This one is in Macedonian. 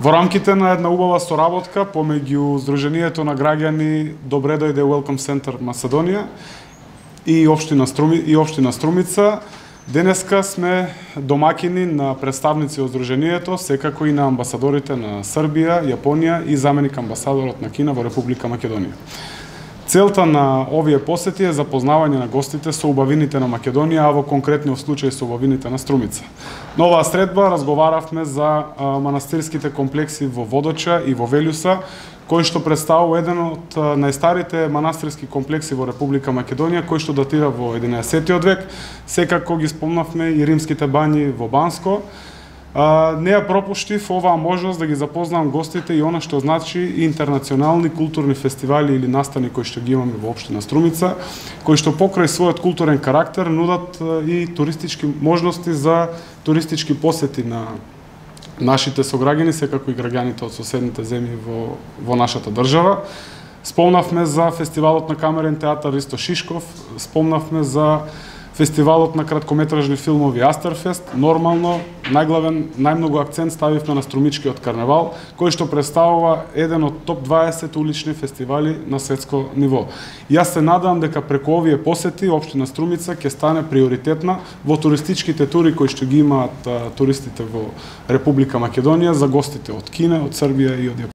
Во рамките на една убава соработка помеѓу Сдруженијето на граѓани Добре дојде Welcome Center Македонија и општина Струмица, денеска сме домакини на представници од Сдруженијето, секако и на амбасадорите на Србија, Јапонија и заменик амбасадорот на Кина во Република Македонија. Целта на овие посети е запознавање на гостите со убавините на Македонија, а во конкретниот случај со убавините на Струмица. На оваа средба разговаравме за манастирските комплекси во Водоча и во Велјуса, кој што представува еден од најстарите манастирски комплекси во Република Македонија, кој што датира во 11 век. Секако ги спомнавме и римските бањи во Банско. Не ја пропуштив оваа можност да ги запознам гостите и она што значи интернационални културни фестивали или настани кои што ги имаме во општина Струмица, кои што покрај својот културен карактер нудат и туристички можности за туристички посети на нашите сограѓани, секако и граѓаните од соседните земји во нашата држава. Спомнавме за фестивалот на камерен театар Ристо Шишков, спомнавме за фестивалот на краткометражни филмови Астерфест. Нормално, најмногу акцент ставивме на Струмичкиот карневал, кој што представува еден од топ 20 улични фестивали на светско ниво. Јас се надам дека преку овие посети општина Струмица ќе стане приоритетна во туристичките тури кои што ги имаат туристите во Република Македонија за гостите од Кина, од Србија и од Јапонија.